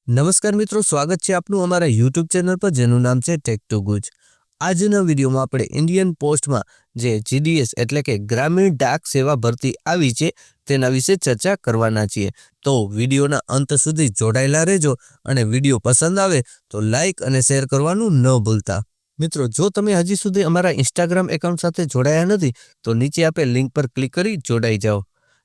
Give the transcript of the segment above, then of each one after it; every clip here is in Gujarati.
નમસ્કાર મિત્રો, સ્વાગત છે આપનું અમારા યુટ્યુબ ચેનલ પર જેનું નામ છે ટેક ટુ ગુજ। આજના વિડીયોમાં આપણે ઇન્ડિયન પોસ્ટમાં જે જીડીએસ એટલે કે ગ્રામીણ ડાક સેવા ભરતી આવી છે તેના વિશે ચર્ચા કરવાના છીએ। તો વિડીયોના અંત સુધી જોડાયેલા રહેજો અને વિડીયો પસંદ આવે તો લાઇક અને શેર કરવાનું ન ભૂલતા। મિત્રો, જો તમે હજી સુધી અમારા ઇન્સ્ટાગ્રામ એકાઉન્ટ સાથે જોડાયા નથી તો નીચે આપેલ લિંક પર ક્લિક કરી જોડાઈ જાઓ,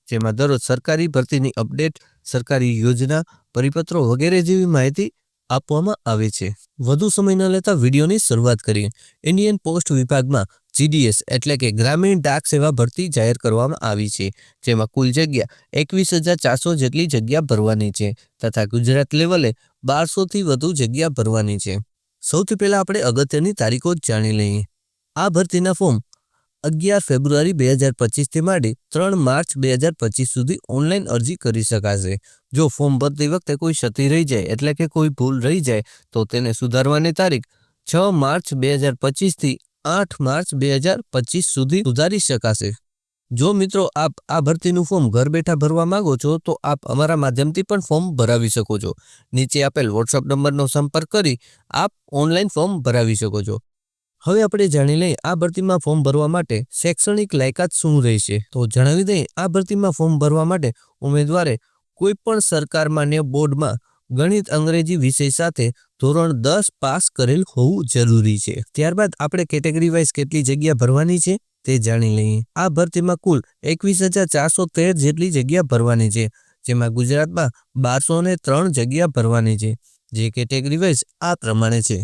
જેમાં દરરોજ સરકારી ભરતીની અપડેટ, સરકારી યોજના, પરિપત્રો વગેરે જેવી માહિતી આપવામાં આવે છે। વધુ સમય ન લેતા વિડીયોની શરૂઆત કરીએ। ઇન્ડિયન પોસ્ટ વિભાગમાં જીડીએસ એટલે કે ગ્રામીણ ડાક સેવા ભરતી જાહેર કરવામાં આવી છે, જેમાં કુલ જગ્યા 21,400 જેટલી જગ્યા ભરવાની છે તથા ગુજરાત લેવલે 1200થી વધુ જગ્યા ભરવાની છે। સૌથી પહેલા આપણે અગત્યની તારીખો જાણી લઈએ। આ ભરતીના ફોર્મ 11 ફેબ્રુઆરી 2025 થી માંડી 3 માર્ચ 2025 સુધી ઓનલાઈન અરજી કરી શકાશે। જો ફોર્મ ભરતી વખતે કોઈ ક્ષતિ રહી જાય એટલે કે કોઈ ભૂલ રહી જાય તો તેને સુધારવાની તારીખ 6 માર્ચ 2025 થી 8 માર્ચ 2025 સુધી સુધારી શકાશે। જો મિત્રો આપ આ ભરતીનું ફોર્મ ઘર બેઠા ભરવા માંગો છો તો આપ અમારા માધ્યમથી પણ ફોર્મ ભરાવી શકો છો। નીચે આપેલ વોટ્સઅપ નંબરનો સંપર્ક કરી આપ ઓનલાઈન ફોર્મ ભરાવી શકો છો। હવે આપણે જાણી લઈએ આ ભરતીમાં ફોર્મ ભરવા માટે શૈક્ષણિક લાયકાત શું રહેશે। તો જણાવી દઈએ, આ ભરતીમાં ફોર્મ ભરવા માટે ઉમેદવારે કોઈ પણ સરકાર માન્ય બોર્ડમાં ગણિત અંગ્રેજી વિષય સાથે ધોરણ 10 પાસ કરેલ હોવું જરૂરી છે। ત્યારબાદ આપણે કેટેગરી વાઇઝ કેટલી જગ્યા ભરવાની છે તે જાણી લઈએ। આ ભરતીમાં કુલ 21,413 જેટલી જગ્યા ભરવાની છે, જેમાં ગુજરાતમાં 1203 જગ્યા ભરવાની છે, જે કેટેગરી વાઇઝ આ પ્રમાણે છે।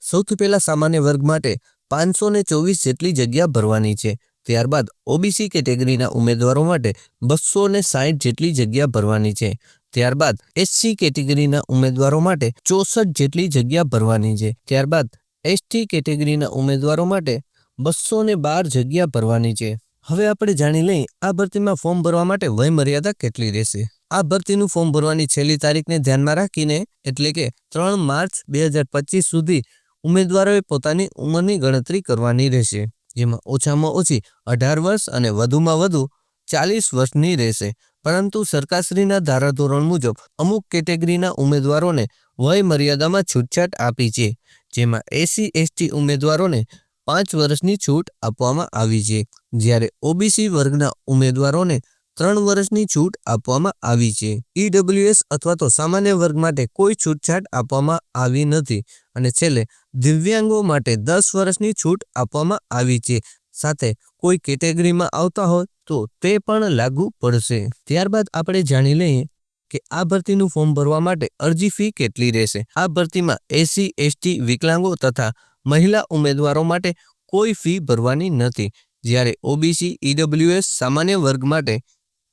સૌથી પહેલા સામાન્ય વર્ગ માટે 524 જેટલી જગ્યા ભરવાની છે। ત્યારબાદ ઓબીસી કેટેગરીના ઉમેદવારો માટે 260 જેટલી જગ્યા ભરવાની છે। ત્યારબાદ એસસી કેટેગરીના ઉમેદવારો માટે 64 જેટલી જગ્યા ભરવાની છે। ત્યારબાદ એસટી કેટેગરીના ઉમેદવારો માટે 212 જગ્યા ભરવાની છે। હવે આપણે જાણી લઈએ આ ભરતીમાં ફોર્મ ભરવા માટે વય મર્યાદા કેટલી રહેશે। આ ભરતીનું ફોર્મ ભરવાની છેલ્લી તારીખને ધ્યાનમાં રાખીને એટલે કે 3 માર્ચ 2025 સુધી ઉમેદવારોએ પોતાની ઉંમરની ગણતરી કરવાની રહેશે, જેમાં ઓછામાં ઓછી 18 વર્ષ અને વધુમાં વધુ 40 વર્ષની રહેશે। પરંતુ સરકારશ્રીના ધારાધોરણ મુજબ અમુક કેટેગરીના ઉમેદવારોને વય મર્યાદામાં છૂટછાટ આપી છે, જેમાં એસસી એસટી ઉમેદવારોને 5 વર્ષની છૂટ આપવામાં આવી છે, જ્યારે ઓબીસી વર્ગના ઉમેદવારોને 3 વર્ષની છૂટ આપવામાં આવી છે। ઈડબ્લ્યુએસ અથવા તો સામાન્ય વર્ગ માટે કોઈ છૂટછાટ આપવામાં આવી નથી અને છેલ્લે દિવ્યાંગો માટે 10 વર્ષની છૂટ આપવામાં આવી છે, સાથે કોઈ કેટેગરીમાં આવતા હોય તો તે પણ લાગુ પડશે। ત્યારબાદ આપણે જાણી લઈએ કે આ ભરતીનું ફોર્મ ભરવા માટે અરજી ફી કેટલી રહેશે। આ ભરતીમાં એસસી એસટી વિકલાંગો તથા મહિલા ઉમેદવારો માટે કોઈ ફી ભરવાની નથી, જ્યારે ઓબીસી ઈડબ્લ્યુએસ સામાન્ય વર્ગ માટે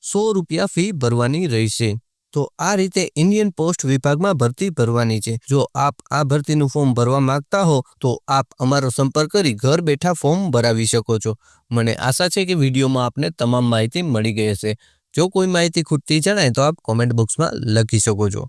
100 રૂપિયા ફી ભરવાની રહેશે। તો આ રીતે ઇન્ડિયન પોસ્ટ વિભાગમાં ભરતી ભરવાની છે। જો આપ આ ભરતીનું ફોર્મ ભરવા માંગતા હો તો આપ અમારો સંપર્ક કરી ઘર બેઠા ફોર્મ ભરાવી શકો છો। મને આશા છે કે વિડીયોમાં આપને તમામ માહિતી મળી ગઈ હશે। જો કોઈ માહિતી ખૂટતી જણાય તો આપ કોમેન્ટ બોક્સમાં લખી શકો છો।